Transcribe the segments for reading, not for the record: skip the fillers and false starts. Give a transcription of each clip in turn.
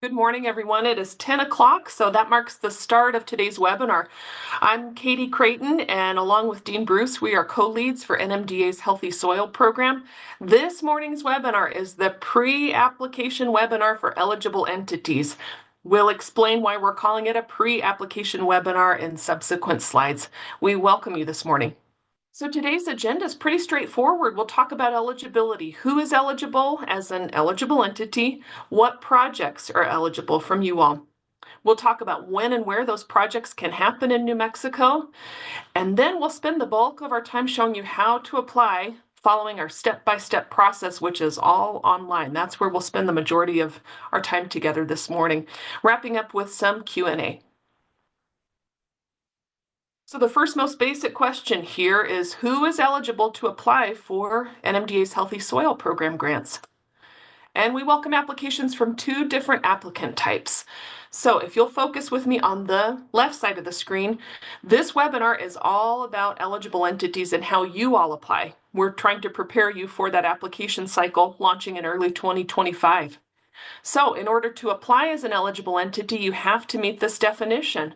Good morning, everyone. It is 10 o'clock, so that marks the start of today's webinar. I'm Katie Creighton, and along with Dean Bruce, we are co-leads for NMDA's Healthy Soil program. This morning's webinar is the pre-application webinar for eligible entities. We'll explain why we're calling it a pre-application webinar in subsequent slides. We welcome you this morning. So today's agenda is pretty straightforward. We'll talk about eligibility. Who is eligible as an eligible entity? What projects are eligible from you all? We'll talk about when and where those projects can happen in New Mexico. And then we'll spend the bulk of our time showing you how to apply following our step-by-step process, which is all online. That's where we'll spend the majority of our time together this morning, wrapping up with some Q&A. So the first most basic question here is, who is eligible to apply for NMDA's Healthy Soil Program grants? And we welcome applications from two different applicant types. So if you'll focus with me on the left side of the screen, this webinar is all about eligible entities and how you all apply. We're trying to prepare you for that application cycle launching in early 2025. So in order to apply as an eligible entity, you have to meet this definition.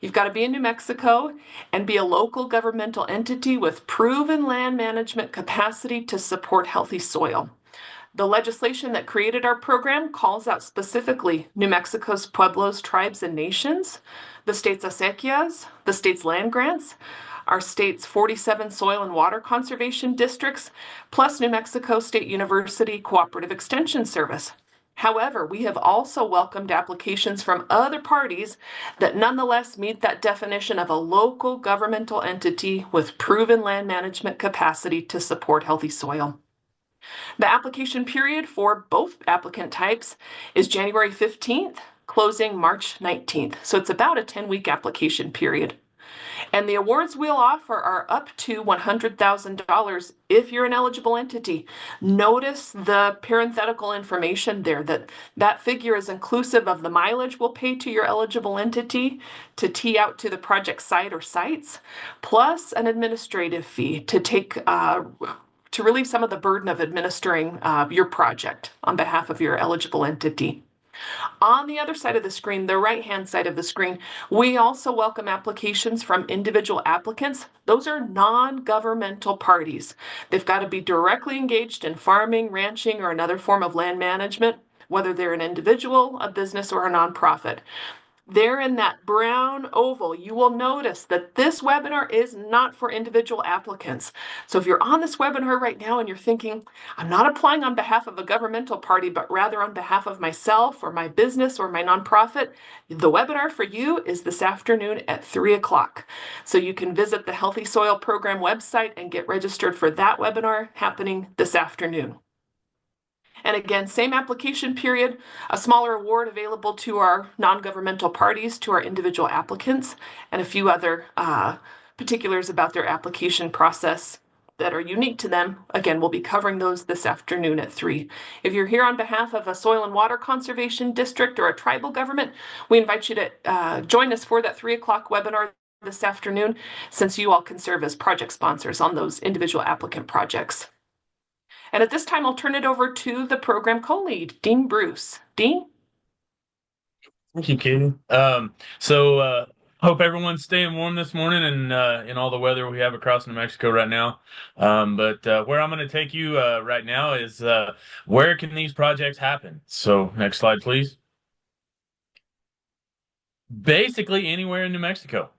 You've got to be in New Mexico and be a local governmental entity with proven land management capacity to support healthy soil. The legislation that created our program calls out specifically New Mexico's pueblos, tribes, and nations, the state's acequias, the state's land grants, our state's 47 soil and water conservation districts, plus New Mexico State University Cooperative Extension Service. However, we have also welcomed applications from other parties that nonetheless meet that definition of a local governmental entity with proven land management capacity to support healthy soil. The application period for both applicant types is January 15th, closing March 19th. So it's about a 10-week application period. And the awards we'll offer are up to $100,000 if you're an eligible entity. Notice the parenthetical information there, that figure is inclusive of the mileage we'll pay to your eligible entity to tee out to the project site or sites, plus an administrative fee to relieve some of the burden of administering your project on behalf of your eligible entity. On the other side of the screen, the right-hand side of the screen, we also welcome applications from individual applicants. Those are non-governmental parties. They've got to be directly engaged in farming, ranching, or another form of land management, whether they're an individual, a business, or a nonprofit. There in that brown oval, you will notice that this webinar is not for individual applicants. So if you're on this webinar right now and you're thinking, I'm not applying on behalf of a governmental party, but rather on behalf of myself or my business or my nonprofit, the webinar for you is this afternoon at 3 o'clock. So you can visit the Healthy Soil Program website and get registered for that webinar happening this afternoon. And again, same application period, a smaller award available to our non-governmental parties, to our individual applicants, and a few other particulars about their application process that are unique to them. Again, we'll be covering those this afternoon at 3. If you're here on behalf of a soil and water conservation district or a tribal government, we invite you to join us for that 3 o'clock webinar this afternoon, since you all can serve as project sponsors on those individual applicant projects. And at this time, I'll turn it over to the program co-lead, Dean Bruce. Dean? Thank you, Katie. Hope everyone's staying warm this morning and in all the weather we have across New Mexico right now. But where I'm going to take you right now is where can these projects happen? So next slide, please. Basically anywhere in New Mexico.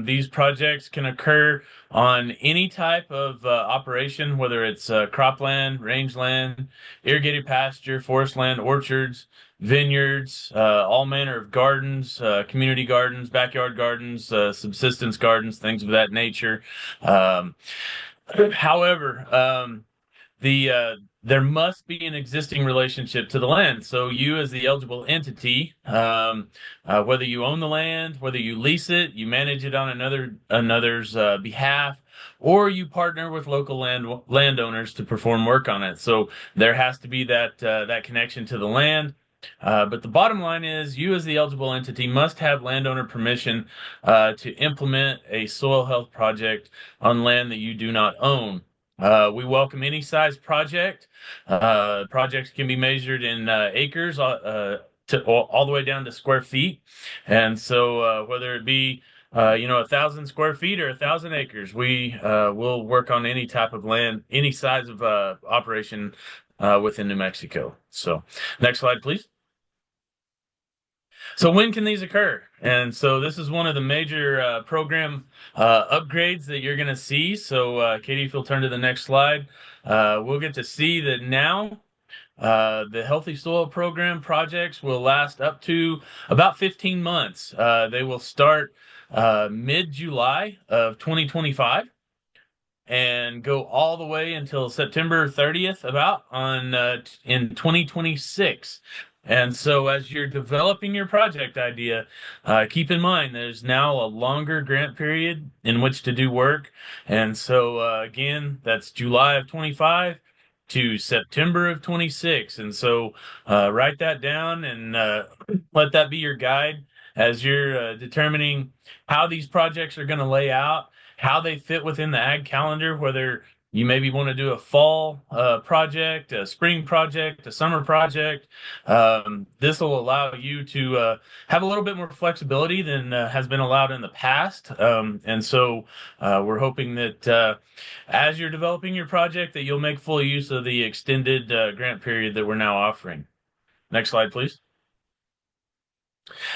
These projects can occur on any type of operation, whether it's cropland, rangeland, irrigated pasture, forest land, orchards, vineyards, all manner of gardens, community gardens, backyard gardens, subsistence gardens, things of that nature. However, there must be an existing relationship to the land. So you as the eligible entity, whether you own the land, whether you lease it, you manage it on another's behalf, or you partner with local landowners to perform work on it. So there has to be that connection to the land. But the bottom line is you as the eligible entity must have landowner permission to implement a soil health project on land that you do not own. We welcome any size project. Projects can be measured in acres to all the way down to square feet. And so whether it be 1,000 square feet or 1,000 acres, we will work on any type of land, any size of operation within New Mexico. So next slide, please. So when can these occur? And so this is one of the major program upgrades that you're going to see. So Katie, if you'll turn to the next slide, we'll get to see that now the Healthy Soil Program projects will last up to about 15 months. They will start mid-July of 2025 and go all the way until September 30th about on in 2026. And so as you're developing your project idea, keep in mind there's now a longer grant period in which to do work. And so again, that's July of 25 to September of 26. And so write that down and let that be your guide as you're determining how these projects are going to lay out, how they fit within the ag calendar, whether you maybe want to do a fall project, a spring project, a summer project. This will allow you to have a little bit more flexibility than has been allowed in the past. And so we're hoping that as you're developing your project, that you'll make full use of the extended grant period that we're now offering. Next slide, please.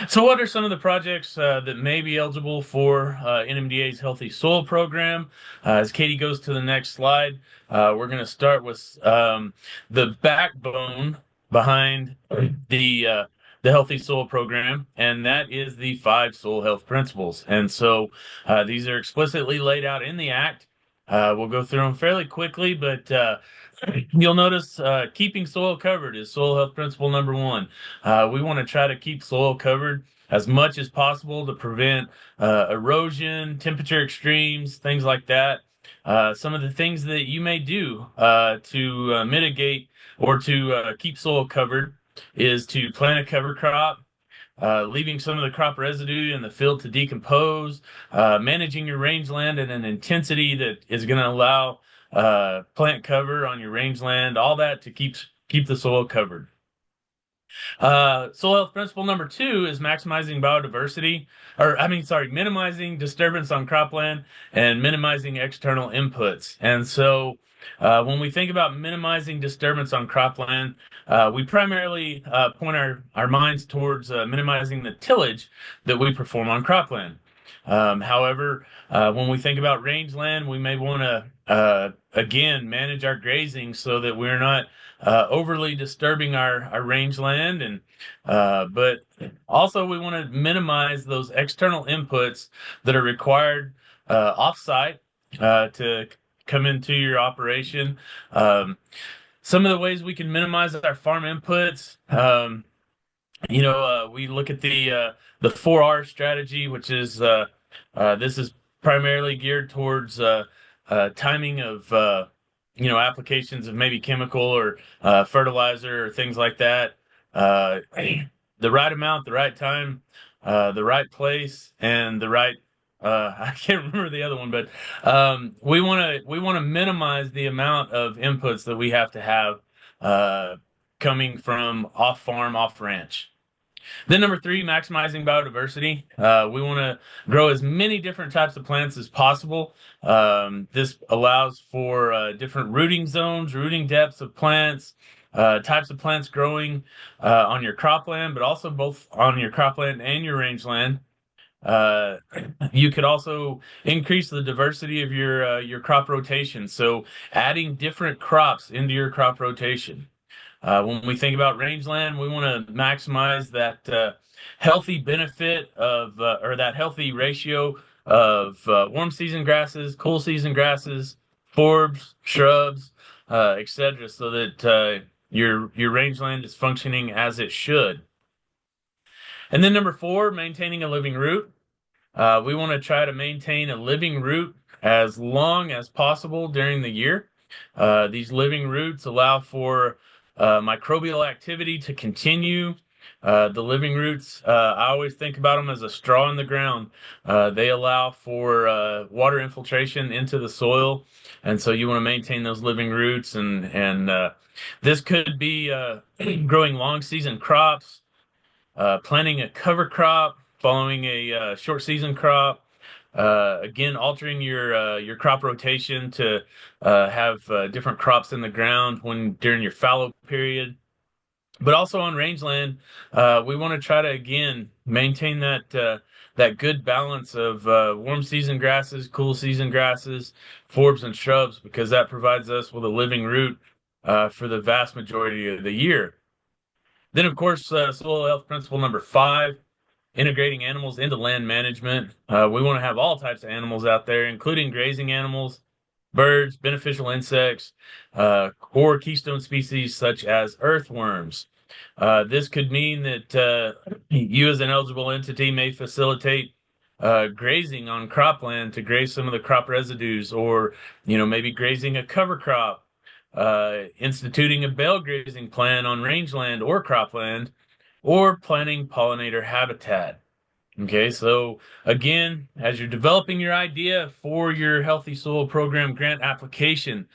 So what are some of the projects that may be eligible for NMDA's Healthy Soil Program? As Katie goes to the next slide, we're going to start with the backbone behind the Healthy Soil Program, and that is the 5 soil health principles. And so these are explicitly laid out in the Act. We'll go through them fairly quickly, but you'll notice keeping soil covered is soil health principle number 1. We want to try to keep soil covered as much as possible to prevent erosion, temperature extremes, things like that. Some of the things that you may do to mitigate or to keep soil covered is to plant a cover crop, leaving some of the crop residue in the field to decompose, managing your rangeland at an intensity that is going to allow plant cover on your rangeland, all that to keep the soil covered. Soil health principle number 2 is maximizing biodiversity, minimizing disturbance on cropland and minimizing external inputs. And so when we think about minimizing disturbance on cropland, we primarily point our minds towards minimizing the tillage that we perform on cropland. However, when we think about rangeland, we may want to, again, manage our grazing so that we're not overly disturbing our rangeland. But also we want to minimize those external inputs that are required off-site to come into your operation. Some of the ways we can minimize our farm inputs, we look at the 4R strategy, which is this is primarily geared towards timing of applications of maybe chemical or fertilizer or things like that. The right amount, the right time, the right place, and the right I can't remember the other one, but we want to minimize the amount of inputs that we have to have coming from off farm, off ranch. Then number 3, maximizing biodiversity. We want to grow as many different types of plants as possible. This allows for different rooting zones, rooting depths of plants, types of plants growing on your cropland, but also both on your cropland and your rangeland. You could also increase the diversity of your crop rotation. So adding different crops into your crop rotation. When we think about rangeland, we want to maximize that healthy benefit of, or that healthy ratio of warm season grasses, cool season grasses, forbs, shrubs, etc., so that your rangeland is functioning as it should. And then number 4, maintaining a living root. We want to try to maintain a living root as long as possible during the year. These living roots allow for microbial activity to continue. The living roots, I always think about them as a straw in the ground. They allow for water infiltration into the soil, and so you want to maintain those living roots. And this could be growing long season crops, planting a cover crop, following a short season crop. Again, altering your crop rotation to have different crops in the ground when during your fallow period. But also on rangeland, we want to try to again maintain that good balance of warm season grasses, cool season grasses, forbs, and shrubs, because that provides us with a living root for the vast majority of the year. Then, of course, soil health principle number 5, integrating animals into land management. We want to have all types of animals out there, including grazing animals, birds, beneficial insects, or keystone species such as earthworms. This could mean that you, as an eligible entity, may facilitate grazing on cropland to graze some of the crop residues, or maybe grazing a cover crop, instituting a bale grazing plan on rangeland or cropland, or planting pollinator habitat. Okay, so again, as you're developing your idea for your Healthy Soil Program grant application,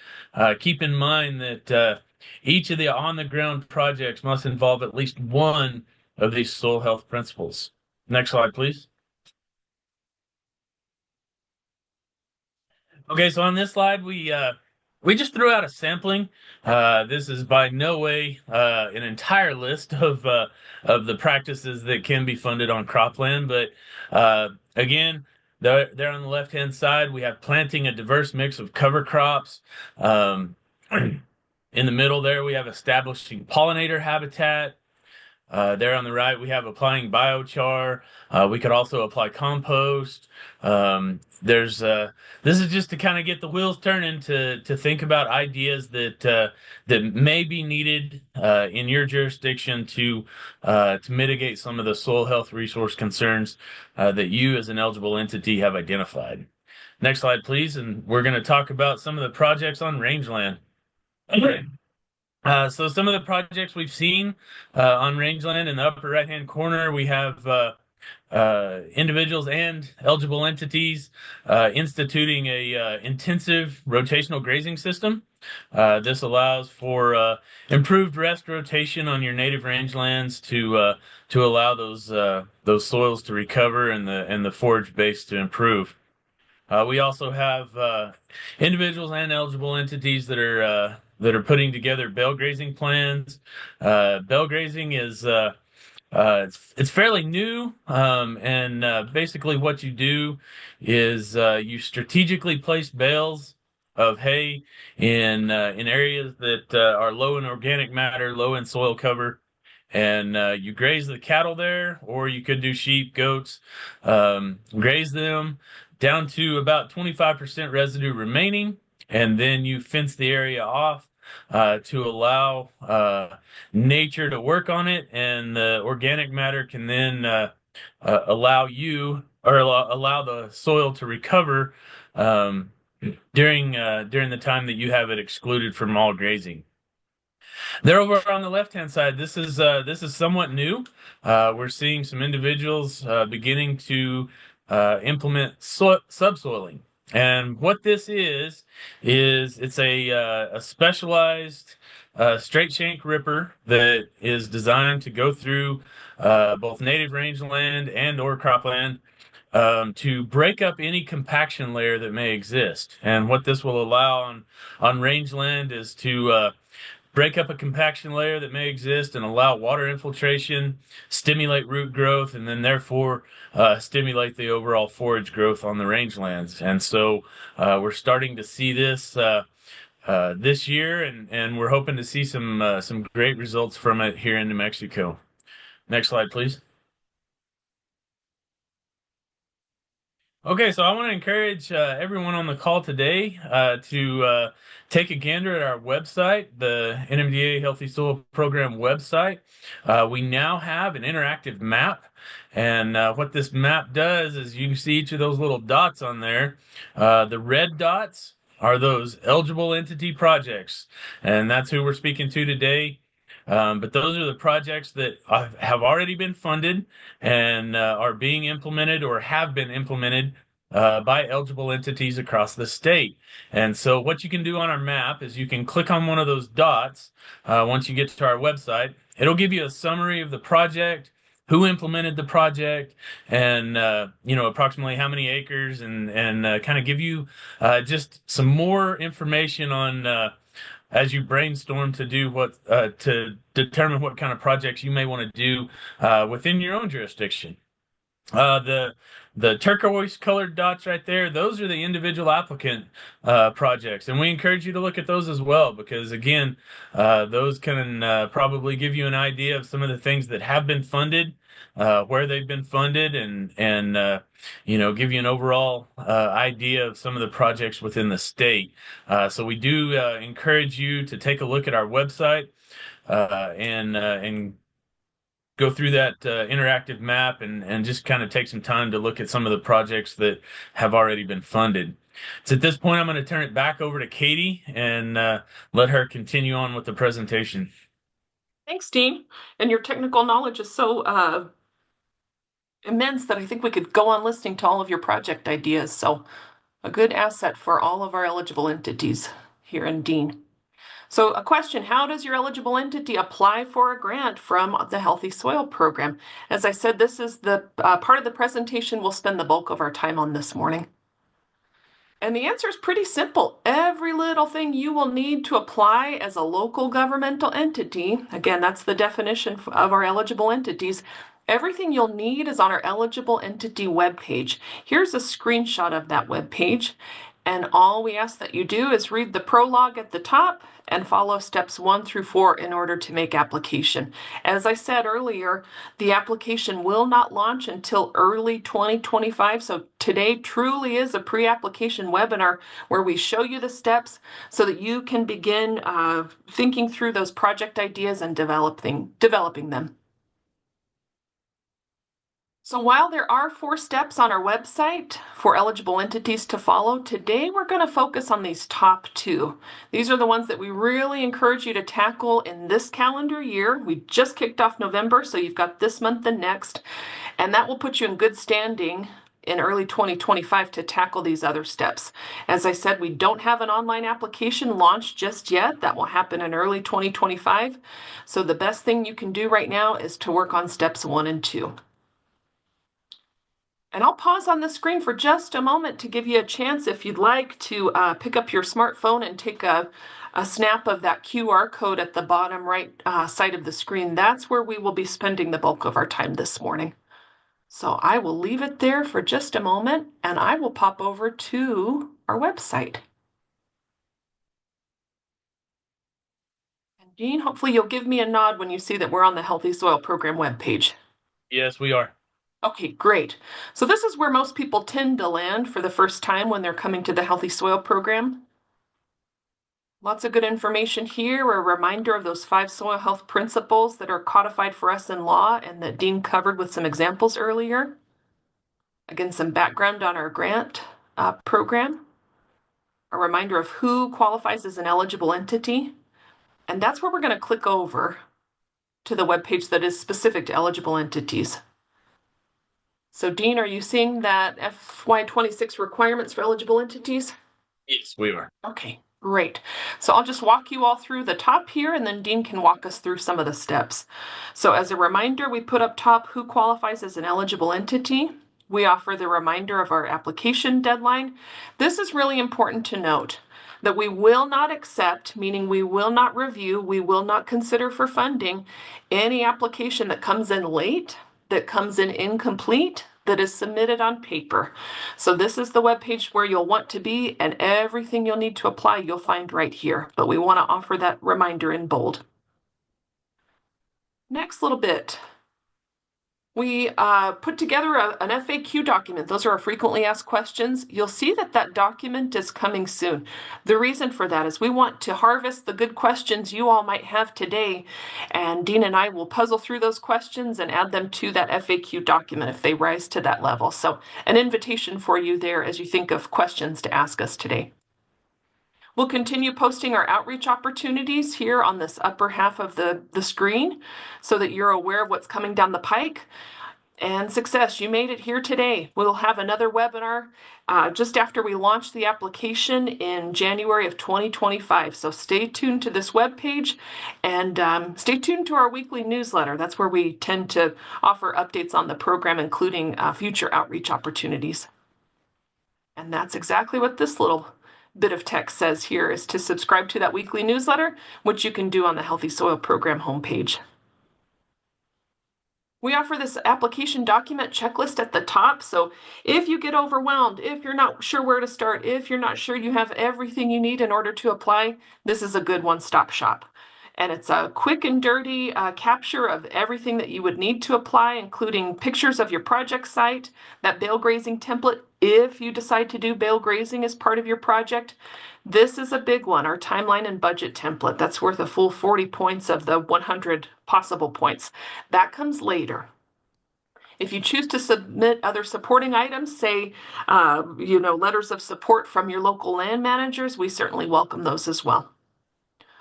keep in mind that each of the on-the-ground projects must involve at least one of these soil health principles. Next slide, please. Okay, so on this slide, we just threw out a sampling. This is by no way an entire list of the practices that can be funded on cropland, but again, there on the left-hand side, we have planting a diverse mix of cover crops. In the middle there, we have establishing pollinator habitat. There on the right, we have applying biochar. We could also apply compost. This is just to kind of get the wheels turning to think about ideas that may be needed in your jurisdiction to mitigate some of the soil health resource concerns that you as an eligible entity have identified. Next slide, please, and we're going to talk about some of the projects on rangeland. Okay. So some of the projects we've seen on rangeland in the upper right-hand corner, we have individuals and eligible entities instituting a intensive rotational grazing system. This allows for improved rest rotation on your native rangelands to allow those soils to recover and the forage base to improve. We also have individuals and eligible entities that are putting together bale grazing plans. Bale grazing is it's fairly new, and basically what you do is you strategically place bales of hay in areas that are low in organic matter, low in soil cover, and you graze the cattle there, or you could do sheep, goats, graze them down to about 25% residue remaining, and then you fence the area off to allow nature to work on it, and the organic matter can then allow you or allow the soil to recover during the time that you have it excluded from all grazing. There over on the left-hand side, this is somewhat new. We're seeing some individuals beginning to implement subsoiling. And what this is it's a specialized straight shank ripper that is designed to go through both native rangeland and or cropland to break up any compaction layer that may exist. And what this will allow on rangeland is to break up a compaction layer that may exist and allow water infiltration, stimulate root growth, and then therefore stimulate the overall forage growth on the rangelands. And so we're starting to see this this year, and we're hoping to see some great results from it here in New Mexico. Next slide, please. Okay, so I want to encourage everyone on the call today to take a gander at our website, the NMDA Healthy Soil Program website. We now have an interactive map, and what this map does is you can see each of those little dots on there. The red dots are those eligible entity projects, and that's who we're speaking to today. But those are the projects that have already been funded and are being implemented or have been implemented by eligible entities across the state. And so what you can do on our map is you can click on one of those dots once you get to our website. It'll give you a summary of the project. who implemented the project, and approximately how many acres, and kind of give you just some more information on as you brainstorm to do what to determine what kind of projects you may want to do within your own jurisdiction. The turquoise colored dots right there, those are the individual applicant projects, and we encourage you to look at those as well because again, those can probably give you an idea of some of the things that have been funded, where they've been funded, and give you an overall idea of some of the projects within the state. So we do encourage you to take a look at our website and go through that interactive map and just kind of take some time to look at some of the projects that have already been funded. So at this point, I'm going to turn it back over to Katie and let her continue on with the presentation. Thanks, Dean. And your technical knowledge is so immense that I think we could go on listening to all of your project ideas. So a good asset for all of our eligible entities here in Dean. So a question, how does your eligible entity apply for a grant from the Healthy Soil Program? As I said, this is the part of the presentation we'll spend the bulk of our time on this morning. And the answer is pretty simple. Every little thing you will need to apply as a local governmental entity, again, that's the definition of our eligible entities, everything you'll need is on our eligible entity webpage. Here's a screenshot of that webpage. And all we ask that you do is read the prologue at the top and follow steps 1 through 4 in order to make application. As I said earlier, the application will not launch until early 2025. So today truly is a pre-application webinar where we show you the steps so that you can begin thinking through those project ideas and developing them. So while there are 4 steps on our website for eligible entities to follow, today we're going to focus on these top 2. These are the ones that we really encourage you to tackle in this calendar year. We just kicked off November, so you've got this month and next, and that will put you in good standing in early 2025 to tackle these other steps. As I said, we don't have an online application launched just yet. That will happen in early 2025. So the best thing you can do right now is to work on steps 1 and 2. And I'll pause on the screen for just a moment to give you a chance, if you'd like, to pick up your smartphone and take a snap of that QR code at the bottom right side of the screen. That's where we will be spending the bulk of our time this morning. So I will leave it there for just a moment, and I will pop over to our website. And Jean, hopefully you'll give me a nod when you see that we're on the Healthy Soil Program webpage. Yes, we are. Okay, great. So this is where most people tend to land for the first time when they're coming to the Healthy Soil Program. Lots of good information here, a reminder of those 5 soil health principles that are codified for us in law and that Dean covered with some examples earlier. Again, some background on our grant program. A reminder of who qualifies as an eligible entity. And that's where we're going to click over to the webpage that is specific to eligible entities. So Dean, are you seeing that FY26 requirements for eligible entities? Yes, we are. Okay, great. So I'll just walk you all through the top here, and then Dean can walk us through some of the steps. So as a reminder, we put up top who qualifies as an eligible entity. We offer the reminder of our application deadline. This is really important to note that we will not accept, meaning we will not review, we will not consider for funding any application that comes in late, that comes in incomplete, that is submitted on paper. So this is the webpage where you'll want to be, and everything you'll need to apply you'll find right here. But we want to offer that reminder in bold. Next little bit. We put together an FAQ document. Those are our frequently asked questions. You'll see that that document is coming soon. The reason for that is we want to harvest the good questions you all might have today, and Dean and I will puzzle through those questions and add them to that FAQ document if they rise to that level. So an invitation for you there as you think of questions to ask us today. We'll continue posting our outreach opportunities here on this upper half of the screen so that you're aware of what's coming down the pike. and success. You made it here today. We'll have another webinar just after we launch the application in January of 2025. So stay tuned to this webpage and stay tuned to our weekly newsletter. That's where we tend to offer updates on the program, including future outreach opportunities. And that's exactly what this little bit of text says here, is to subscribe to that weekly newsletter, which you can do on the Healthy Soil Program homepage. We offer this application document checklist at the top. So if you get overwhelmed, if you're not sure where to start, if you're not sure you have everything you need in order to apply, this is a good one-stop shop. And it's a quick and dirty capture of everything that you would need to apply, including pictures of your project site, that bale grazing template, if you decide to do bale grazing as part of your project. This is a big one, our timeline and budget template. That's worth a full 40 points of the 100 possible points. That comes later. If you choose to submit other supporting items, say, letters of support from your local land managers, we certainly welcome those as well.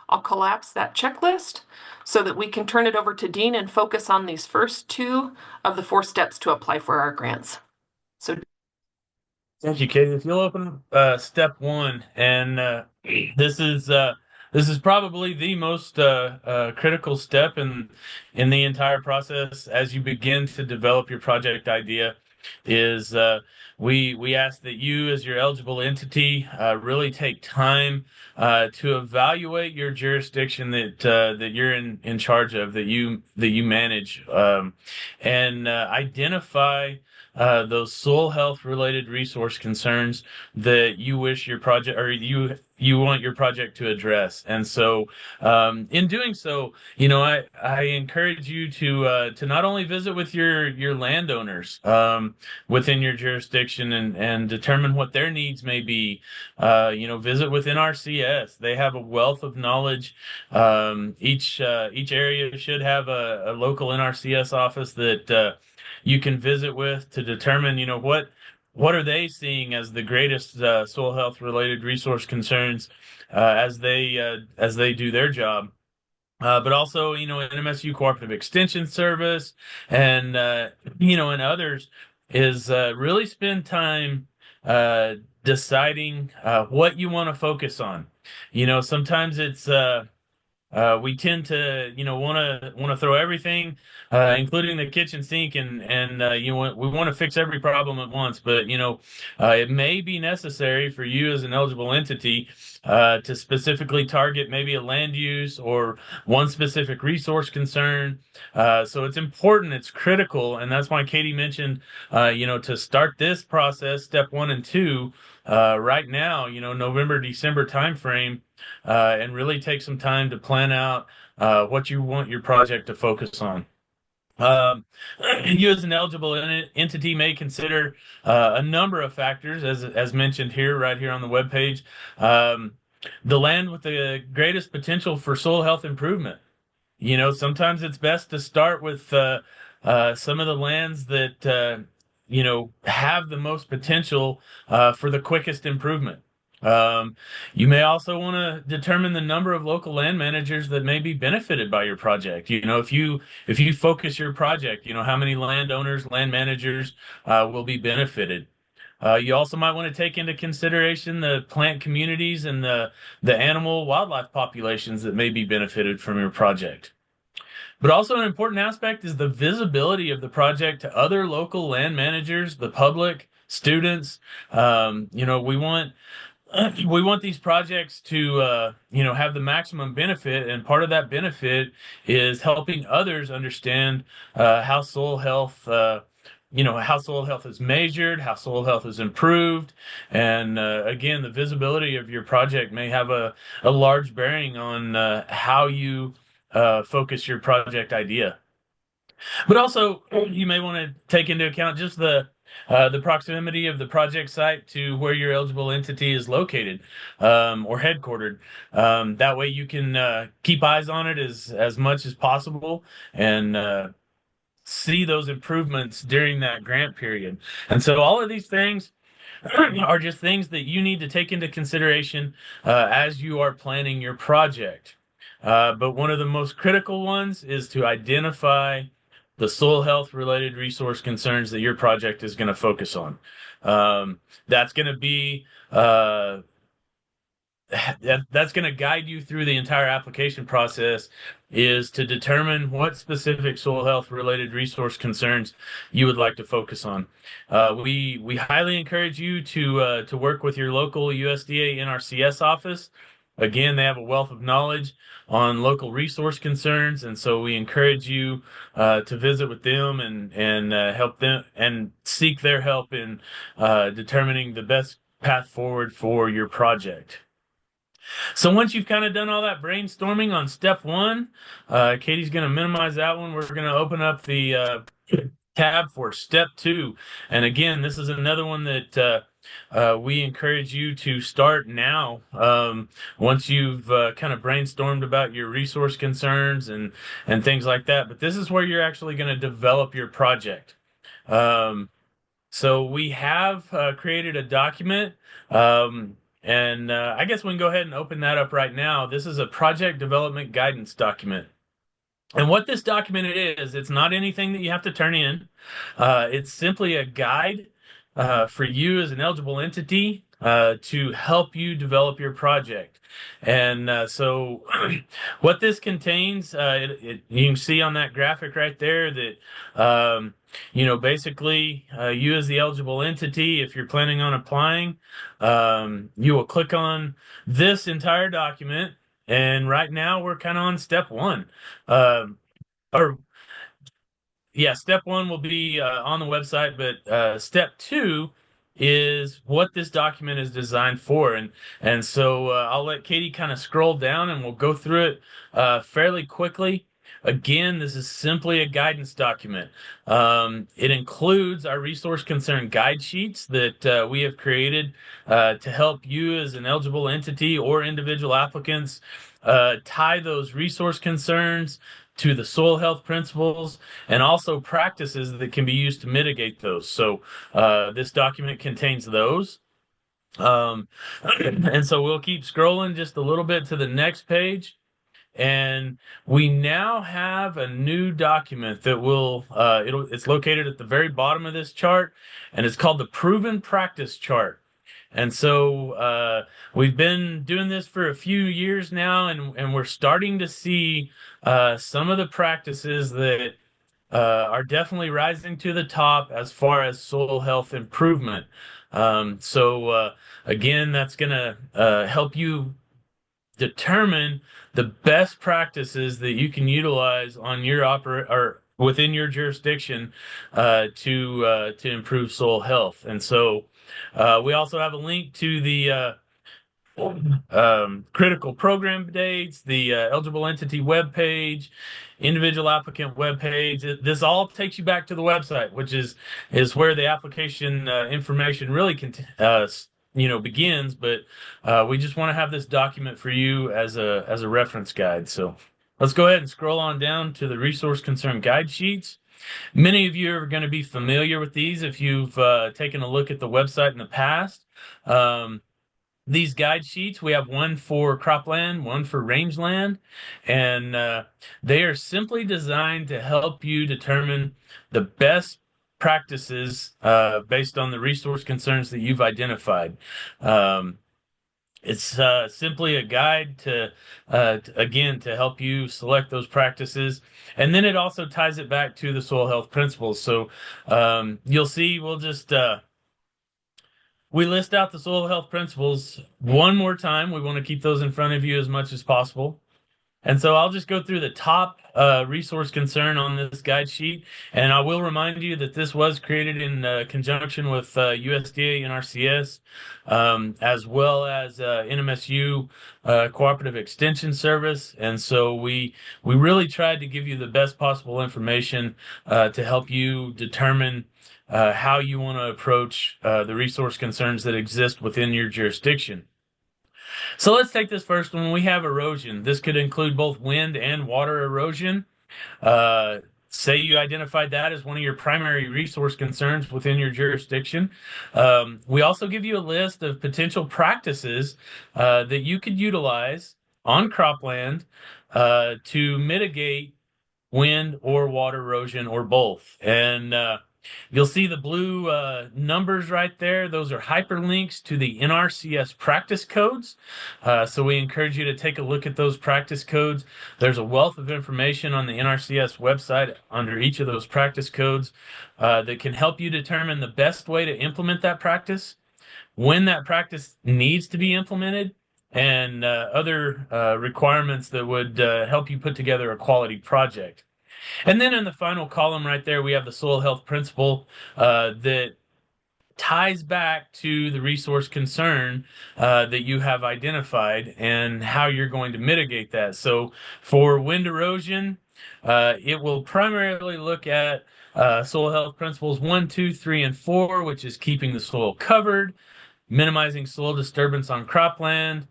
I'll collapse that checklist so that we can turn it over to Dean and focus on these first 2 of the 4 steps to apply for our grants. So Thank you, Katie. If you'll open up step 1, and this is probably the most critical step in the entire process as you begin to develop your project idea. Is we ask that you, as your eligible entity, really take time to evaluate your jurisdiction that you're in charge of, that you manage, and identify those soil health related resource concerns that you wish your project, or you want your project to address. And so in doing so, I encourage you to not only visit with your landowners within your jurisdiction and determine what their needs may be. Visit with NRCS. They have a wealth of knowledge. Each area should have a local NRCS office that you can visit with to determine, what are they seeing as the greatest soil health related resource concerns as they do their job. But also, NMSU Cooperative Extension Service and and others is really spend time deciding what you want to focus on. Sometimes it's we tend to, want to throw everything, including the kitchen sink, and we want to fix every problem at once. But it may be necessary for you as an eligible entity to specifically target maybe a land use or one specific resource concern. So it's important, it's critical, and that's why Katie mentioned, to start this process, step 1 and 2, right now, November, December timeframe. And really take some time to plan out what you want your project to focus on. You as an eligible entity may consider a number of factors, as mentioned here, right here on the webpage. The land with the greatest potential for soil health improvement. Sometimes it's best to start with some of the lands that have the most potential for the quickest improvement. You may also want to determine the number of local land managers that may be benefited by your project. If you focus your project, how many landowners, land managers will be benefited. You also might want to take into consideration the plant communities and the animal wildlife populations that may be benefited from your project. But also an important aspect is the visibility of the project to other local land managers, the public, students. We want these projects to, have the maximum benefit, and part of that benefit is helping others understand how soil health, how soil health is measured, how soil health is improved, and again, the visibility of your project may have a large bearing on how you focus your project idea. But also, you may want to take into account just the proximity of the project site to where your eligible entity is located or headquartered. That way you can keep eyes on it as much as possible and see those improvements during that grant period. And so all of these things are just things that you need to take into consideration as you are planning your project. But one of the most critical ones is to identify the soil health related resource concerns that your project is going to focus on. That's going to be that's going to guide you through the entire application process is to determine what specific soil health related resource concerns you would like to focus on. We highly encourage you to work with your local USDA NRCS office. Again, they have a wealth of knowledge on local resource concerns, and so we encourage you to visit with them and help them and seek their help in determining the best path forward for your project. So once you've kind of done all that brainstorming on step one, Katie's going to minimize that one. We're going to open up the tab for step two. And again, this is another one that we encourage you to start now. Once you've kind of brainstormed about your resource concerns and things like that. But this is where you're actually going to develop your project. So we have created a document. And I guess we can go ahead and open that up right now. This is a project development guidance document. And what this document is, it's not anything that you have to turn in. It's simply a guide for you as an eligible entity to help you develop your project. And so what this contains, you can see on that graphic right there that, basically you as the eligible entity, if you're planning on applying, you will click on this entire document. And right now we're kind of on step one. Or yeah, step one will be on the website, but step two is what this document is designed for. And so I'll let Katie kind of scroll down and we'll go through it fairly quickly. Again, this is simply a guidance document. It includes our resource concern guide sheets that we have created to help you as an eligible entity or individual applicants tie those resource concerns to the soil health principles and also practices that can be used to mitigate those. So this document contains those. And so we'll keep scrolling just a little bit to the next page. And we now have a new document that it's located at the very bottom of this chart, and it's called the Proven Practice Chart. And so we've been doing this for a few years now, and we're starting to see some of the practices that are definitely rising to the top as far as soil health improvement. So again, that's going to help you determine the best practices that you can utilize on your or within your jurisdiction to improve soil health. And so we also have a link to the critical program dates, the eligible entity webpage, individual applicant webpage. This all takes you back to the website, which is where the application information really begins. But we just want to have this document for you as a reference guide. So let's go ahead and scroll on down to the resource concern guide sheets. Many of you are going to be familiar with these if you've taken a look at the website in the past. These guide sheets, we have one for cropland, one for rangeland, and they are simply designed to help you determine the best practices based on the resource concerns that you've identified. It's simply a guide again, to help you select those practices. And then it also ties it back to the soil health principles. So you'll see, we list out the soil health principles one more time. We want to keep those in front of you as much as possible. And so I'll just go through the top resource concern on this guide sheet. And I will remind you that this was created in conjunction with USDA and NRCS, as well as NMSU Cooperative Extension Service. And so we really tried to give you the best possible information to help you determine how you want to approach the resource concerns that exist within your jurisdiction. So let's take this first one. We have erosion. This could include both wind and water erosion. Say you identified that as one of your primary resource concerns within your jurisdiction. We also give you a list of potential practices that you could utilize on cropland to mitigate wind or water erosion or both. And you'll see the blue numbers right there. Those are hyperlinks to the NRCS practice codes. So we encourage you to take a look at those practice codes. There's a wealth of information on the NRCS website under each of those practice codes that can help you determine the best way to implement that practice, when that practice needs to be implemented, and other requirements that would help you put together a quality project. And then in the final column right there, we have the soil health principle that ties back to the resource concern that you have identified and how you're going to mitigate that. So for wind erosion, it will primarily look at soil health principles 1, 2, 3, and 4, which is keeping the soil covered, minimizing soil disturbance on cropland,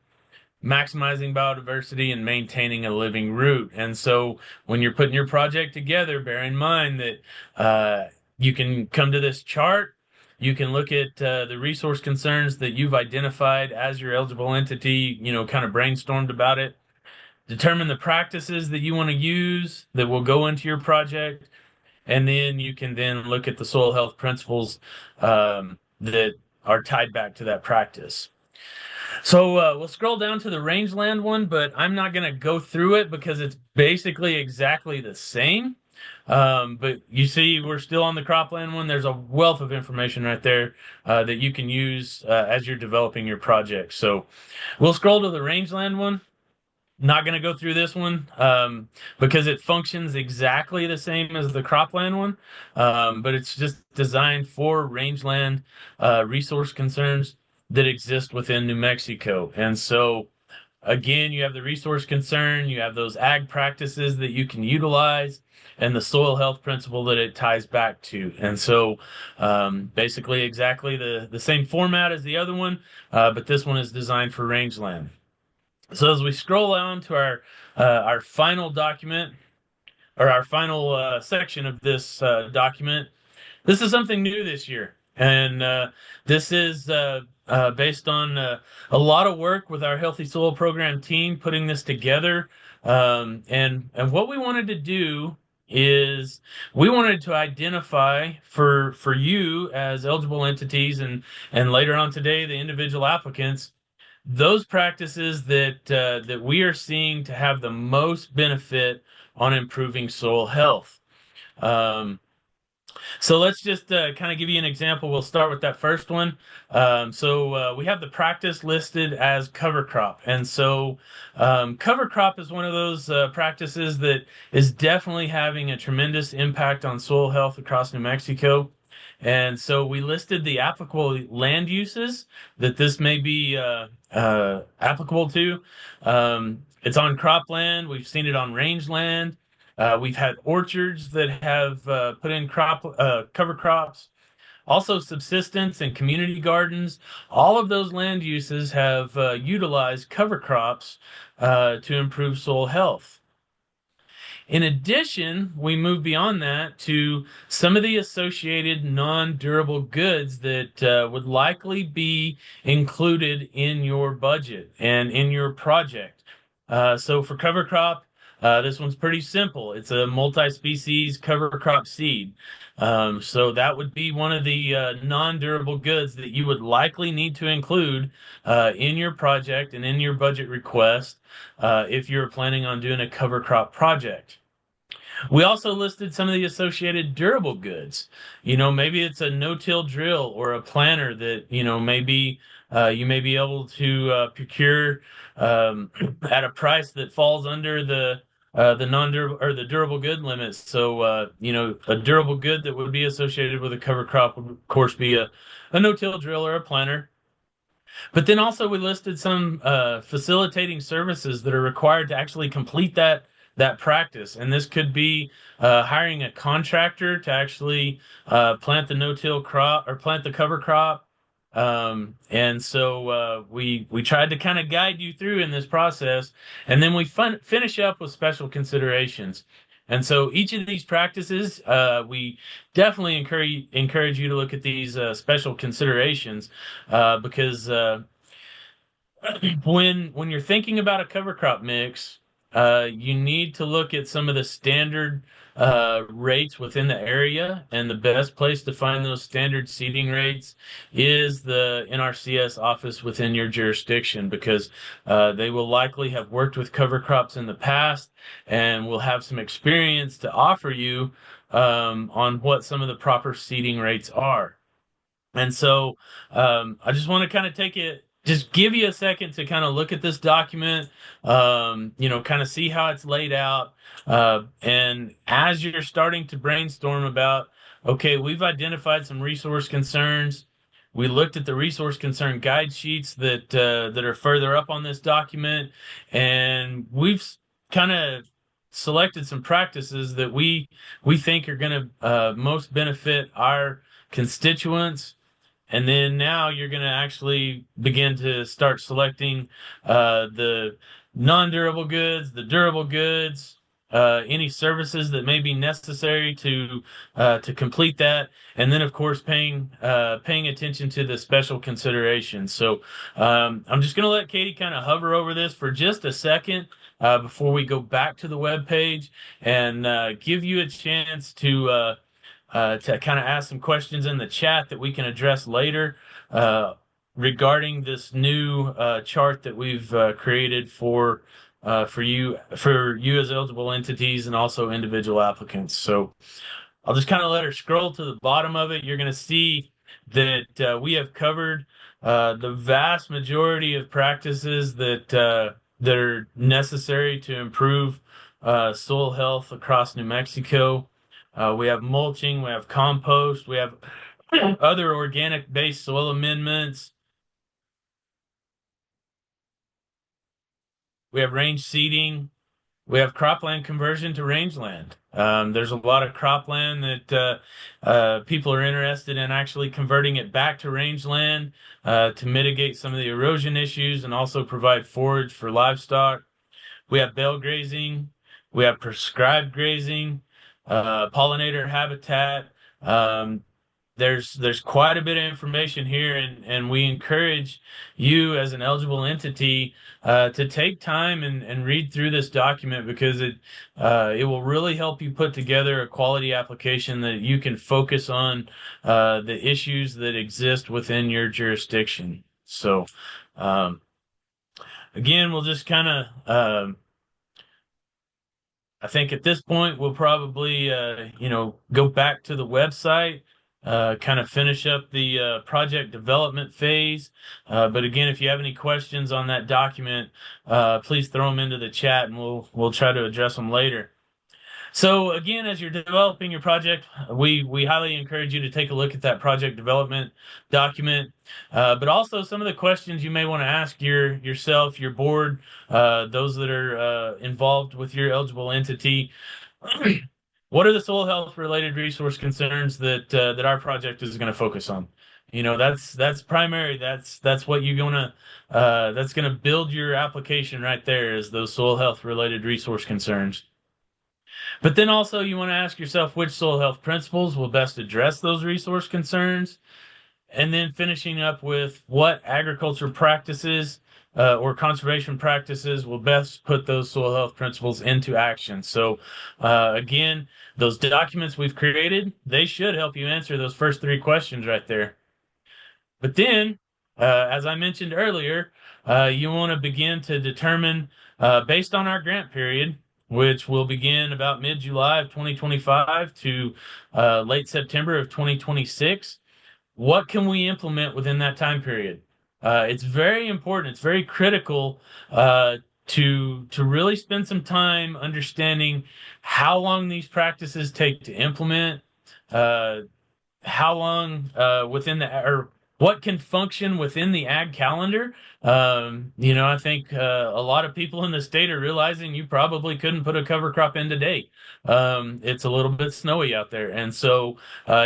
maximizing biodiversity, and maintaining a living root. And so when you're putting your project together, bear in mind that you can come to this chart. You can look at the resource concerns that you've identified as your eligible entity, kind of brainstormed about it, determine the practices that you want to use that will go into your project, and then you can then look at the soil health principles that are tied back to that practice. So we'll scroll down to the rangeland one, but I'm not going to go through it because it's basically exactly the same. But you see, we're still on the cropland one. There's a wealth of information right there that you can use as you're developing your project. So we'll scroll to the rangeland one. Not going to go through this one because it functions exactly the same as the cropland one, but it's just designed for rangeland resource concerns that exist within New Mexico. And so, again, you have the resource concern, you have those ag practices that you can utilize, and the soil health principle that it ties back to. And so, basically, exactly the same format as the other one, but this one is designed for rangeland. So as we scroll on to our final document, or our final section of this document, this is something new this year, and this is based on a lot of work with our Healthy Soil Program team putting this together. And what we wanted to do is we wanted to identify for you as eligible entities and later on today the individual applicants, those practices that we are seeing to have the most benefit on improving soil health. So let's just kind of give you an example. We'll start with that first one. So we have the practice listed as cover crop. And so cover crop is one of those practices that is definitely having a tremendous impact on soil health across New Mexico. And so we listed the applicable land uses that this may be applicable to. It's on cropland. We've seen it on rangeland. We've had orchards that have put in cover crops, also subsistence and community gardens. All of those land uses have utilized cover crops to improve soil health. In addition, we move beyond that to some of the associated non-durable goods that would likely be included in your budget and in your project. So for cover crop, this one's pretty simple. It's a multi-species cover crop seed. So that would be one of the non-durable goods that you would likely need to include in your project and in your budget request if you're planning on doing a cover crop project. We also listed some of the associated durable goods. Maybe it's a no-till drill or a planter that, maybe you may be able to procure at a price that falls under the non-durable or the durable good limits. So, a durable good that would be associated with a cover crop would, of course, be a no-till drill or a planter. But then also we listed some facilitating services that are required to actually complete that practice. And this could be hiring a contractor to actually plant the no-till crop or plant the cover crop. And so we tried to kind of guide you through in this process, and then we finish up with special considerations. And so each of these practices, we definitely encourage you to look at these special considerations because when you're thinking about a cover crop mix, you need to look at some of the standard rates within the area, and the best place to find those standard seeding rates is the NRCS office within your jurisdiction because they will likely have worked with cover crops in the past and will have some experience to offer you on what some of the proper seeding rates are. And so I just want to kind of just give you a second to kind of look at this document, kind of see how it's laid out. And as you're starting to brainstorm about, okay, we've identified some resource concerns. We looked at the resource concern guide sheets that are further up on this document, and we've kind of selected some practices that we think are going to most benefit our constituents. And then now you're going to actually begin to start selecting the non-durable goods, the durable goods, any services that may be necessary to complete that, and then of course paying attention to the special considerations. So I'm just going to let Katie kind of hover over this for just a second before we go back to the web page and give you a chance to kind of ask some questions in the chat that we can address later regarding this new chart that we've created for you as eligible entities and also individual applicants. So I'll just kind of let her scroll to the bottom of it. You're going to see that we have covered the vast majority of practices that are necessary to improve soil health across New Mexico. We have mulching, we have compost, we have other organic-based soil amendments. We have range seeding. We have cropland conversion to rangeland. There's a lot of cropland that people are interested in actually converting it back to rangeland to mitigate some of the erosion issues and also provide forage for livestock. We have bale grazing. We have prescribed grazing, pollinator habitat. There's quite a bit of information here, and we encourage you as an eligible entity to take time and read through this document because it will really help you put together a quality application that you can focus on the issues that exist within your jurisdiction. So again, we'll just kind of I think at this point we'll probably go back to the website, kind of finish up the project development phase. But again, if you have any questions on that document, please throw them into the chat and we'll try to address them later. So again, as you're developing your project, we highly encourage you to take a look at that project development document, but also some of the questions you may want to ask yourself, your board, those that are involved with your eligible entity. What are the soil health related resource concerns that our project is going to focus on? That's primary. That's what you're gonna that's gonna build your application right there is those soil health related resource concerns. But then also you want to ask yourself which soil health principles will best address those resource concerns, and then finishing up with what agriculture practices or conservation practices will best put those soil health principles into action. So again, those documents we've created, they should help you answer those first three questions right there. But then, as I mentioned earlier, you want to begin to determine, based on our grant period, which will begin about mid-July of 2025 to late September of 2026, what can we implement within that time period? It's very important. It's very critical to really spend some time understanding how long these practices take to implement, how long within or what can function within the ag calendar. I think a lot of people in the state are realizing you probably couldn't put a cover crop in today. It's a little bit snowy out there. And so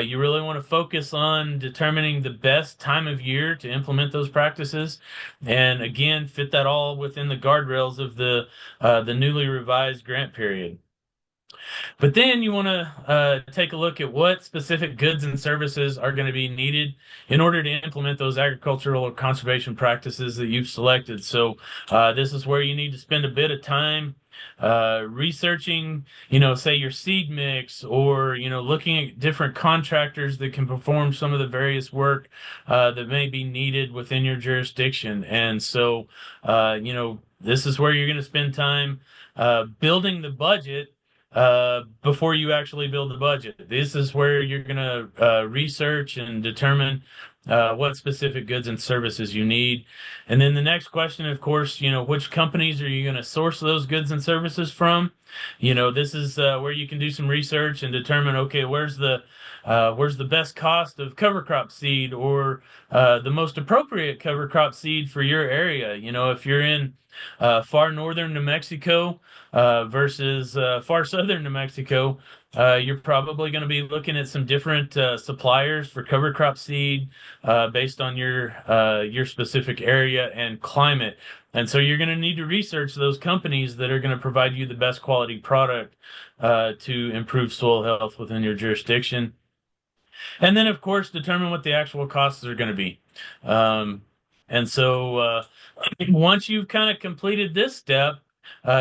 you really want to focus on determining the best time of year to implement those practices. And again, fit that all within the guardrails of the newly revised grant period. But then you want to take a look at what specific goods and services are going to be needed in order to implement those agricultural or conservation practices that you've selected. So this is where you need to spend a bit of time researching, say your seed mix, or, looking at different contractors that can perform some of the various work that may be needed within your jurisdiction. And so, this is where you're going to spend time building the budget before you actually build the budget. This is where you're going to research and determine what specific goods and services you need. And then the next question, of course, which companies are you going to source those goods and services from? This is where you can do some research and determine, okay, where's the best cost of cover crop seed, or the most appropriate cover crop seed for your area. If you're in far northern New Mexico versus far southern New Mexico, you're probably going to be looking at some different suppliers for cover crop seed based on your specific area and climate. And so you're going to need to research those companies that are going to provide you the best quality product to improve soil health within your jurisdiction. And then, of course, determine what the actual costs are going to be. And so once you've kind of completed this step,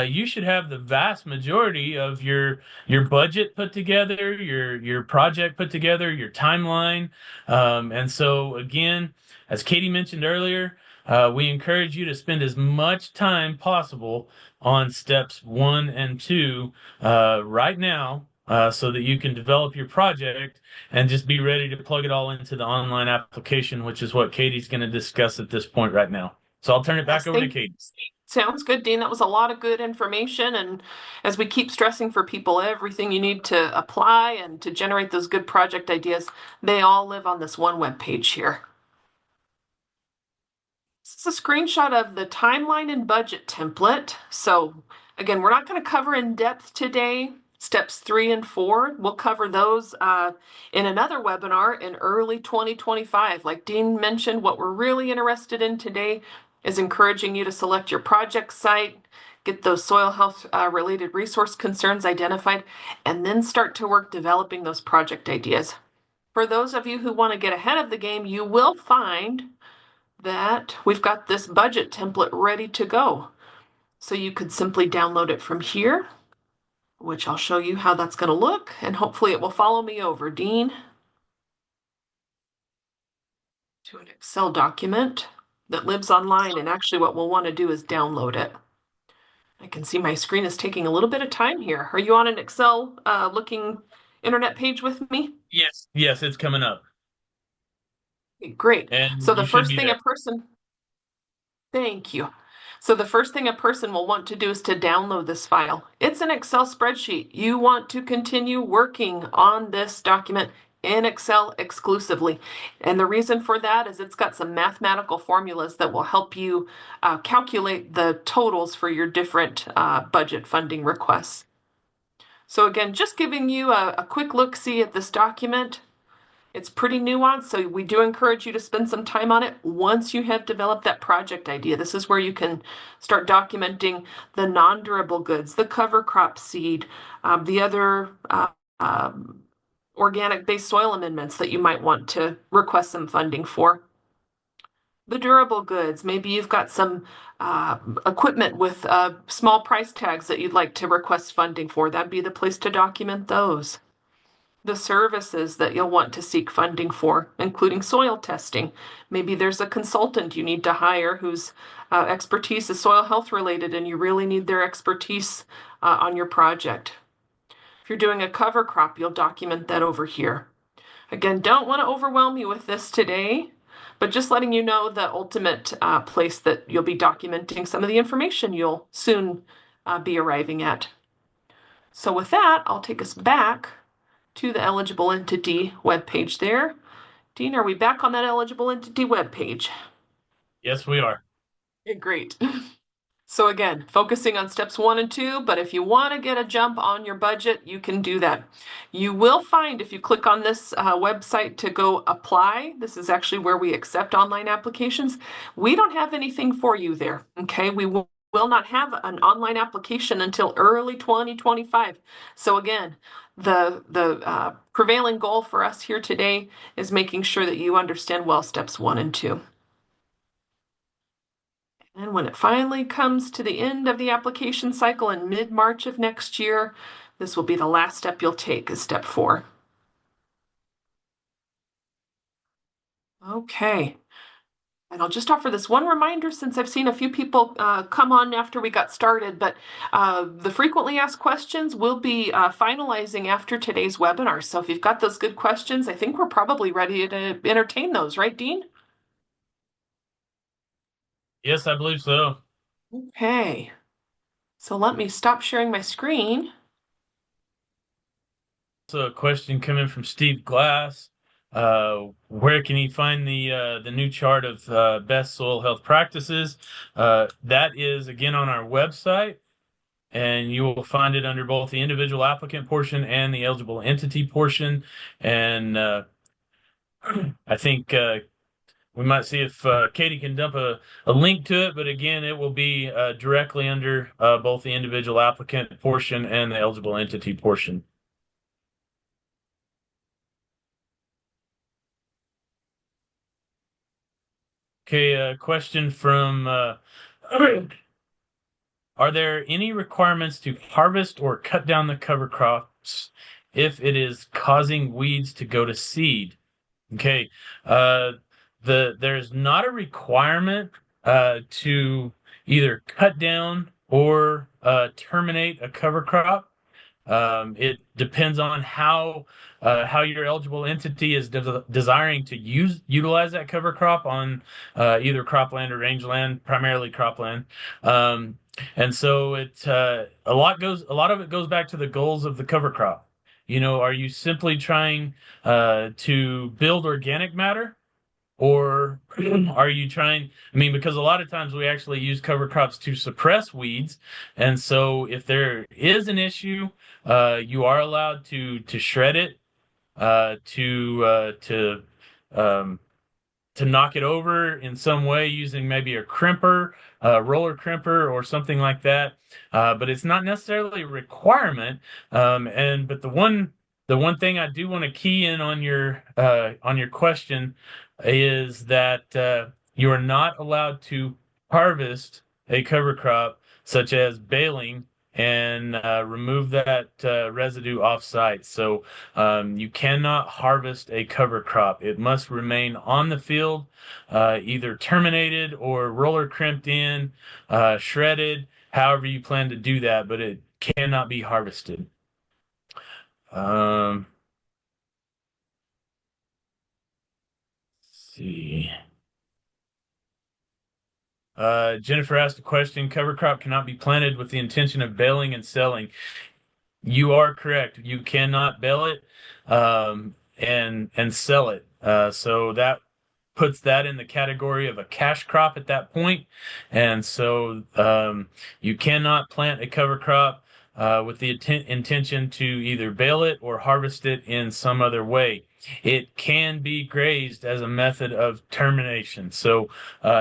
you should have the vast majority of your budget put together, your project put together, your timeline. And so again, as Katie mentioned earlier, we encourage you to spend as much time possible on steps 1 and 2 right now, so that you can develop your project and just be ready to plug it all into the online application, which is what Katie's going to discuss at this point right now. So I'll turn it back Yes, over to Katie. sounds good, Dean. That was a lot of good information. And as we keep stressing for people, everything you need to apply and to generate those good project ideas, they all live on this one web page here. This is a screenshot of the timeline and budget template. So again, we're not going to cover in depth today. Steps 3 and 4, we'll cover those in another webinar in early 2025. Like Dean mentioned, what we're really interested in today is encouraging you to select your project site, get those soil health related resource concerns identified, and then start to work developing those project ideas. For those of you who want to get ahead of the game, you will find that we've got this budget template ready to go. So you could simply download it from here, which I'll show you how that's going to look, and hopefully it will follow me over, Dean, to an Excel document that lives online. And actually what we'll want to do is download it. I can see my screen is taking a little bit of time here. Are you on an Excel looking internet page with me? Yes. Yes, it's coming up. Okay, great. And So the you should first be thing there. a person Thank you. So the first thing a person will want to do is to download this file. It's an Excel spreadsheet. You want to continue working on this document in Excel exclusively. And the reason for that is it's got some mathematical formulas that will help you calculate the totals for your different budget funding requests. So again, just giving you a quick look-see at this document. It's pretty nuanced, so we do encourage you to spend some time on it once you have developed that project idea. This is where you can start documenting the non-durable goods, the cover crop seed, the other organic-based soil amendments that you might want to request some funding for. The durable goods, maybe you've got some equipment with small price tags that you'd like to request funding for. That'd be the place to document those. The services that you'll want to seek funding for, including soil testing. Maybe there's a consultant you need to hire whose expertise is soil health related and you really need their expertise on your project. If you're doing a cover crop, you'll document that over here. Again, don't want to overwhelm you with this today, but just letting you know the ultimate place that you'll be documenting some of the information you'll soon be arriving at. So with that, I'll take us back to the eligible entity webpage there. Dean, are we back on that eligible entity webpage? Yes, we are. Okay, great. So again, focusing on steps 1 and 2, but if you want to get a jump on your budget, you can do that. You will find if you click on this website to go apply, this is actually where we accept online applications. We don't have anything for you there, okay? We will not have an online application until early 2025. So again, the prevailing goal for us here today is making sure that you understand well steps 1 and 2. And when it finally comes to the end of the application cycle in mid-March of next year, this will be the last step you'll take, is step 4. Okay. And I'll just offer this one reminder since I've seen a few people come on after we got started, but the frequently asked questions will be finalizing after today's webinar. So if you've got those good questions, I think we're probably ready to entertain those, right, Dean? Yes, I believe so. Okay. So let me stop sharing my screen. So a question coming from Steve Glass. Where can he find the new chart of best soil health practices? That is again on our website, and you will find it under both the individual applicant portion and the eligible entity portion. And I think we might see if Katie can dump a link to it, but again, it will be directly under both the individual applicant portion and the eligible entity portion. Okay, a question from are there any requirements to harvest or cut down the cover crops if it is causing weeds to go to seed? Okay, uh, there's not a requirement to either cut down or terminate a cover crop. It depends on how your eligible entity is desiring to utilize that cover crop on either cropland or rangeland, primarily cropland. And so a lot of it goes back to the goals of the cover crop. You know, are you simply trying to build organic matter? Or are you trying? I mean, because a lot of times we actually use cover crops to suppress weeds, and so if there is an issue, you are allowed to shred it, uh, to uh, to um, to knock it over in some way using maybe a crimper, a roller crimper, or something like that. But it's not necessarily a requirement. But the one thing I do want to key in on your question is that you are not allowed to harvest a cover crop such as baling and remove that residue off site. So you cannot harvest a cover crop. It must remain on the field, either terminated or roller crimped in, shredded, however you plan to do that, but it cannot be harvested. Let's see. Jennifer asked a question. Cover crop cannot be planted with the intention of baling and selling. You are correct. You cannot bale it and sell it. So that puts that in the category of a cash crop at that point. And so you cannot plant a cover crop with the intention to either bale it or harvest it in some other way. It can be grazed as a method of termination. So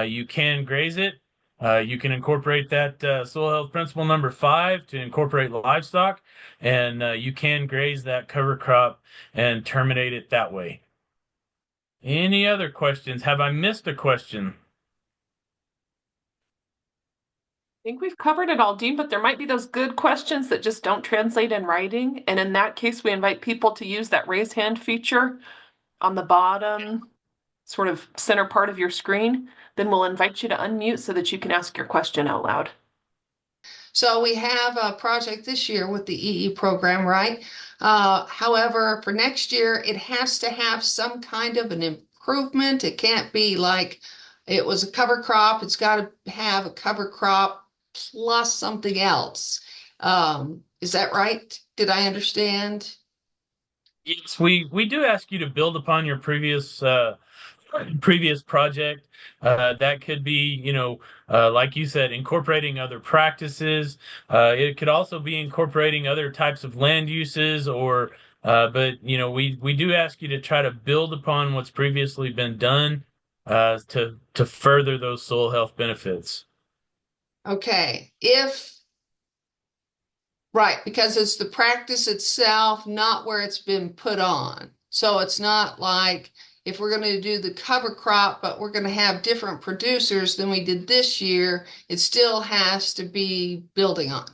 you can graze it. You can incorporate that soil health principle number 5 to incorporate livestock, and you can graze that cover crop and terminate it that way. Any other questions? Have I missed a question? I think we've covered it all, Dean, but there might be those good questions that just don't translate in writing. And in that case, we invite people to use that raise hand feature on the bottom, sort of center part of your screen. Then we'll invite you to unmute so that you can ask your question out loud. So we have a project this year with the EE program, right? However, for next year, it has to have some kind of an improvement. It can't be like it was a cover crop. It's got to have a cover crop plus something else. Is that right? Did I understand? Yes, we do ask you to build upon your previous project. That could be, like you said, incorporating other practices. It could also be incorporating other types of land uses, but we do ask you to try to build upon what's previously been done to further those soil health benefits. Okay, right, because it's the practice itself, not where it's been put on. So it's not like if we're going to do the cover crop, but we're going to have different producers than we did this year, it still has to be building on.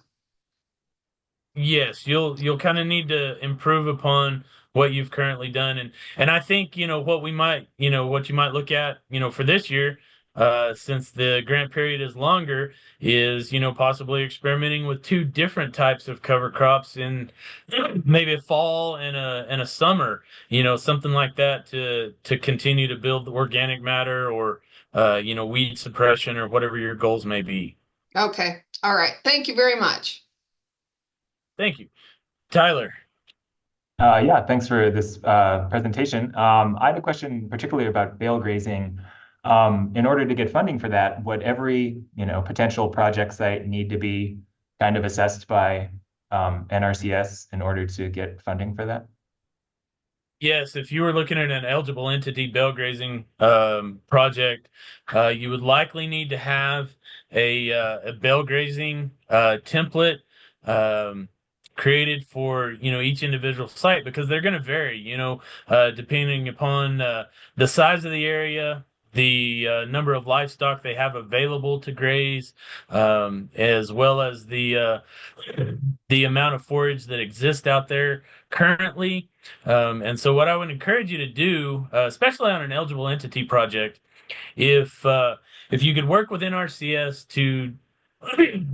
Yes, you'll kind of need to improve upon what you've currently done, and I think what we might what you might look at for this year, since the grant period is longer, is possibly experimenting with two different types of cover crops in maybe a fall and a summer, something like that to continue to build the organic matter or weed suppression or whatever your goals may be. Okay. All right. Thank you very much. Thank you, Tyler. Yeah, thanks for this presentation. I had a question particularly about bale grazing. In order to get funding for that, would every, potential project site need to be kind of assessed by NRCS in order to get funding for that? Yes, if you were looking at an eligible entity bale grazing project, you would likely need to have a bale grazing template um, created for each individual site because they're going to vary, depending upon the size of the area, the number of livestock they have available to graze, as well as the amount of forage that exists out there currently. And so, what I would encourage you to do, especially on an eligible entity project, if if you could work with NRCS to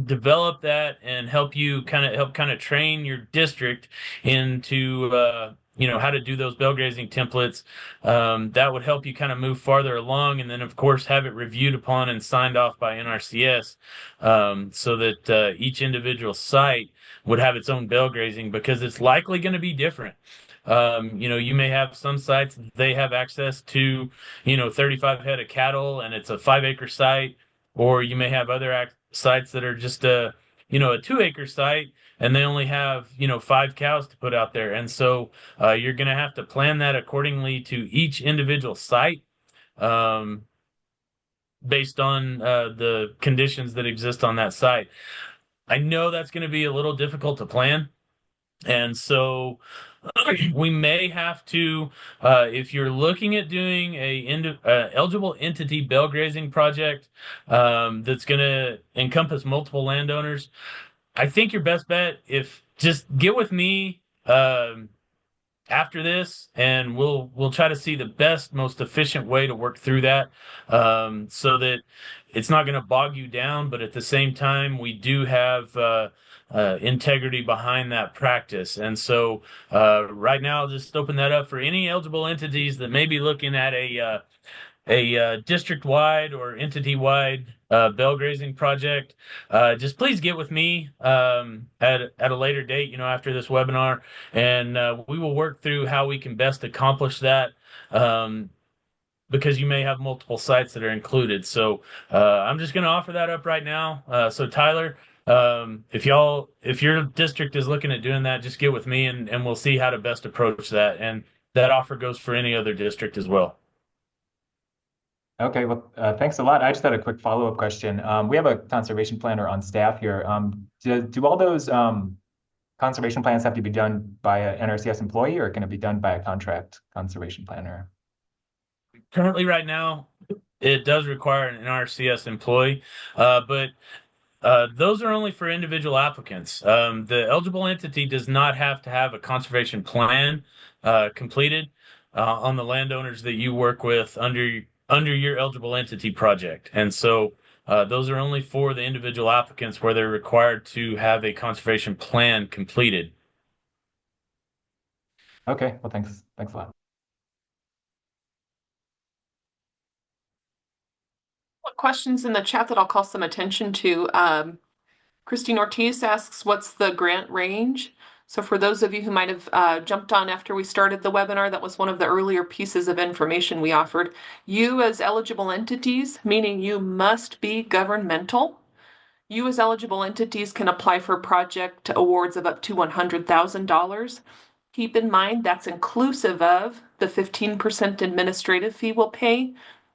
develop that and help kind of train your district into how to do those bale grazing templates, that would help you kind of move farther along, and then of course have it reviewed upon and signed off by NRCS, so that each individual site would have its own bale grazing because it's likely going to be different. You may have some sites they have access to 35 head of cattle and it's a 5 acre site, or you may have other sites that are just a 2 acre site and they only have 5 cows to put out there. And so you're going to have to plan that accordingly to each individual site, um, based on the conditions that exist on that site. I know that's going to be a little difficult to plan. And so we may have to, if you're looking at doing eligible entity bale grazing project, that's going to encompass multiple landowners, I think your best bet, if just get with me after this, and we'll try to see the best, most efficient way to work through that, so that it's not going to bog you down, but at the same time, we do have integrity behind that practice. And so, right now, I'll just open that up for any eligible entities that may be looking at a district-wide or entity-wide bale grazing project. Just please get with me at a later date, after this webinar, and we will work through how we can best accomplish that. Because you may have multiple sites that are included. So I'm just going to offer that up right now. So Tyler, if your district is looking at doing that, just get with me and we'll see how to best approach that. And that offer goes for any other district as well. Okay, well, thanks a lot. I just had a quick follow-up question. We have a conservation planner on staff here. Do all those conservation plans have to be done by an NRCS employee, or can it be done by a contract conservation planner? Currently, right now, it does require an NRCS employee, but those are only for individual applicants. The eligible entity does not have to have a conservation plan completed on the landowners that you work with under your eligible entity project. And so those are only for the individual applicants where they're required to have a conservation plan completed. Okay, well, thanks. Thanks a lot. Questions in the chat that I'll call some attention to. Christine Ortiz asks, what's the grant range? So for those of you who might have jumped on after we started the webinar, that was one of the earlier pieces of information we offered. You as eligible entities, meaning you must be governmental. You as eligible entities can apply for project awards of up to $100,000. Keep in mind that's inclusive of the 15% administrative fee we'll pay,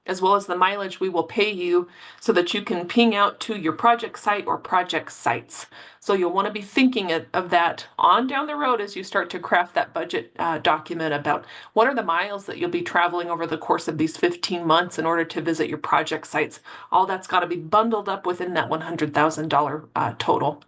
as well as the mileage we will pay you so that you can ping out to your project site or project sites. So you'll want to be thinking of that on down the road as you start to craft that budget document about what are the miles that you'll be traveling over the course of these 15 months in order to visit your project sites. All that's got to be bundled up within that $100,000 total.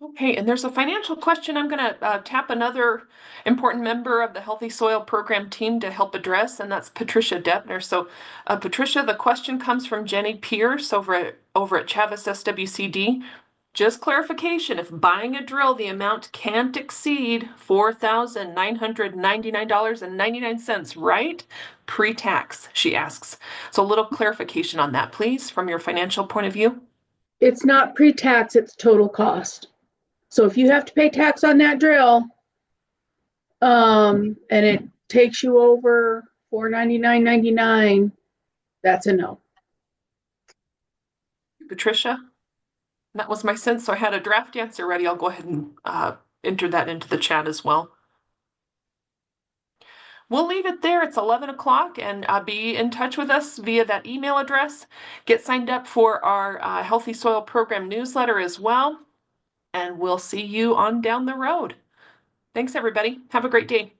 Okay, and there's a financial question I'm going to tap another important member of the Healthy Soil Program team to help address, and that's Patricia Debner. So, Patricia, the question comes from Jenny Pierce over at Chavis SWCD. Just clarification, if buying a drill, the amount can't exceed $4,999.99, right? Pre-tax, she asks. So a little clarification on that, please, from your financial point of view. It's not pre-tax, it's total cost. So if you have to pay tax on that drill, and it takes you over $499.99, that's a no. Patricia, that was my sense. So I had a draft answer ready. I'll go ahead and enter that into the chat as well. We'll leave it there. It's 11 o'clock, and be in touch with us via that email address. Get signed up for our Healthy Soil Program newsletter as well. And we'll see you on down the road. Thanks, everybody. Have a great day.